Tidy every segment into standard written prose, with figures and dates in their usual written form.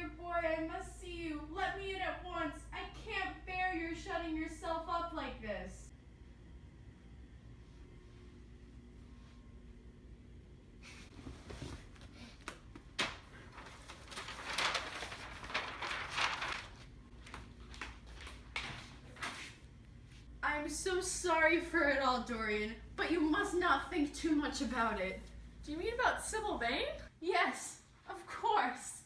dear boy, I must see you. Let me in at once. I can't bear your shutting yourself up like this. I'm so sorry for it all, Dorian, but you must not think too much about it. Do you mean about Sybil Vane? Yes, of course.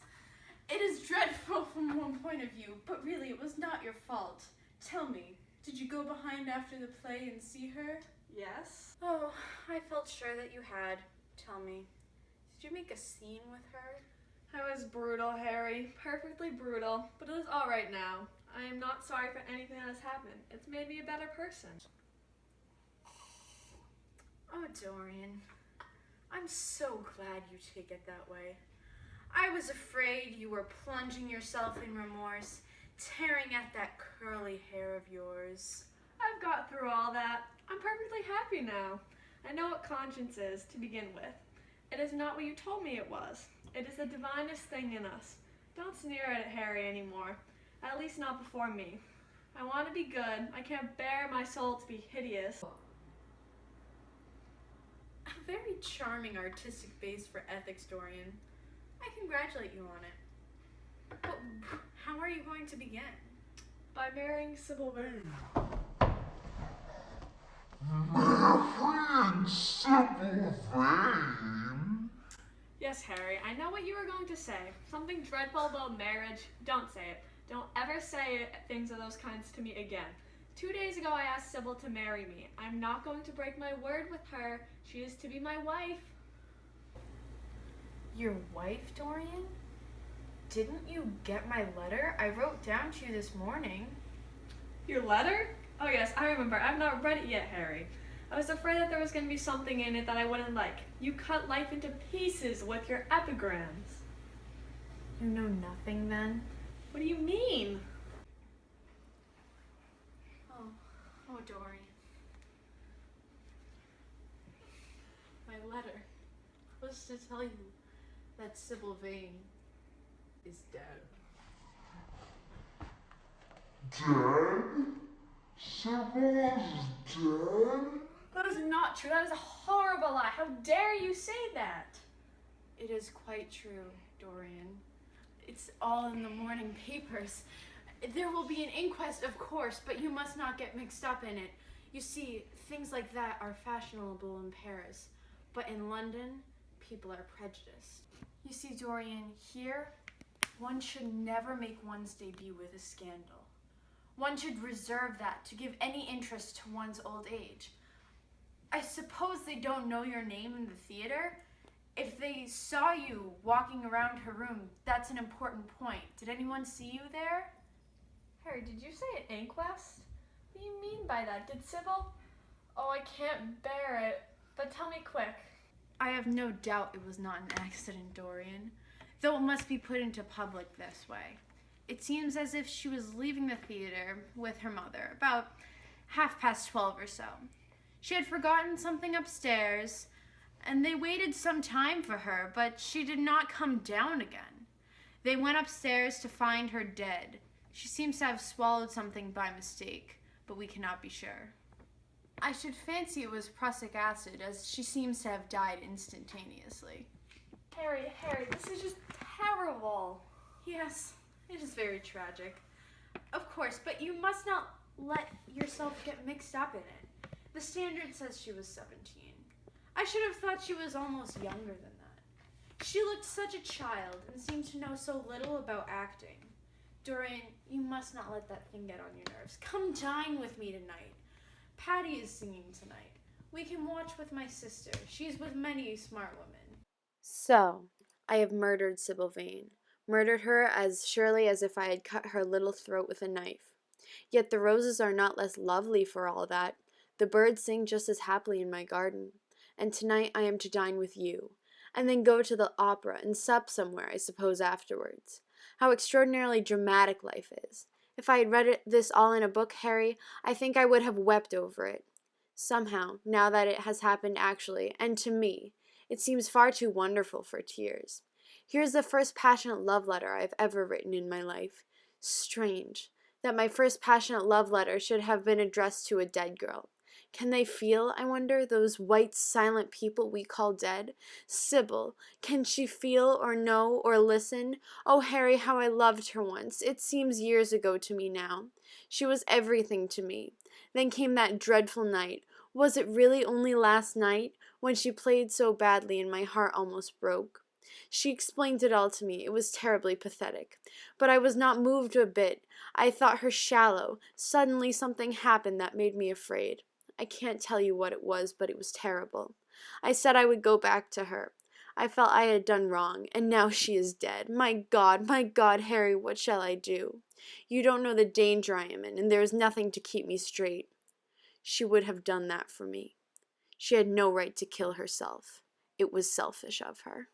It is dreadful from one point of view, but really it was not your fault. Tell me, did you go behind after the play and see her? Yes. Oh, I felt sure that you had. Tell me, did you make a scene with her? I was brutal, Harry. Perfectly brutal. But it is all right now. I am not sorry for anything that has happened. It's made me a better person. Oh, Dorian, I'm so glad you take it that way. I was afraid you were plunging yourself in remorse, tearing at that curly hair of yours. I've got through all that. I'm perfectly happy now. I know what conscience is, to begin with. It is not what you told me it was. It is the divinest thing in us. Don't sneer at it, Harry, anymore. At least not before me. I want to be good. I can't bear my soul to be hideous. A very charming artistic base for ethics, Dorian. I congratulate you on it. But how are you going to begin? By marrying Sybil Vane. Marrying Sybil Vane? Yes, Harry, I know what you were going to say. Something dreadful about marriage. Don't say it. Don't ever say things of those kinds to me again. 2 days ago, I asked Sybil to marry me. I'm not going to break my word with her. She is to be my wife. Your wife, Dorian? Didn't you get my letter? I wrote down to you this morning. Your letter? Oh yes, I remember. I've not read it yet, Harry. I was afraid that there was going to be something in it that I wouldn't like. You cut life into pieces with your epigrams. You know nothing then? What do you mean? Oh, Dorian. My letter was to tell you that Sybil Vane is dead. Dead? Sybil's dead? That is not true. That is a horrible lie. How dare you say that? It is quite true, Dorian. It's all in the morning papers. There will be an inquest, of course, but you must not get mixed up in it. You see, things like that are fashionable in Paris, but in London, people are prejudiced. You see, Dorian, here, one should never make one's debut with a scandal. One should reserve that to give any interest to one's old age. I suppose they don't know your name in the theater. If they saw you walking around her room, that's an important point. Did anyone see you there? Harry, did you say an inquest? What do you mean by that? Did Sybil? Oh, I can't bear it. But tell me quick. I have no doubt it was not an accident, Dorian, though it must be put into public this way. It seems as if she was leaving the theater with her mother, about 12:30 or so. She had forgotten something upstairs, and they waited some time for her, but she did not come down again. They went upstairs to find her dead. She seems to have swallowed something by mistake, but we cannot be sure. I should fancy it was prussic acid, as she seems to have died instantaneously. Harry, this is just terrible. Yes, it is very tragic. Of course, but you must not let yourself get mixed up in it. The Standard says she was 17. I should have thought she was almost younger than that. She looked such a child and seemed to know so little about acting. Dorian, you must not let that thing get on your nerves. Come dine with me tonight. Patty is singing tonight. We can watch with my sister. She is with many smart women. So, I have murdered Sybil Vane. Murdered her as surely as if I had cut her little throat with a knife. Yet the roses are not less lovely for all that. The birds sing just as happily in my garden. And tonight I am to dine with you, and then go to the opera and sup somewhere, I suppose, afterwards. How extraordinarily dramatic life is. If I had read this all in a book, Harry, I think I would have wept over it. Somehow, now that it has happened actually, and to me, it seems far too wonderful for tears. Here's the first passionate love letter I've ever written in my life. Strange that my first passionate love letter should have been addressed to a dead girl. Can they feel, I wonder, those white, silent people we call dead? Sybil, can she feel or know or listen? Oh, Harry, how I loved her once. It seems years ago to me now. She was everything to me. Then came that dreadful night. Was it really only last night, when she played so badly and my heart almost broke? She explained it all to me. It was terribly pathetic. But I was not moved a bit. I thought her shallow. Suddenly something happened that made me afraid. I can't tell you what it was, but it was terrible. I said I would go back to her. I felt I had done wrong, and now she is dead. My God, Harry, what shall I do? You don't know the danger I am in, and there is nothing to keep me straight. She would have done that for me. She had no right to kill herself. It was selfish of her.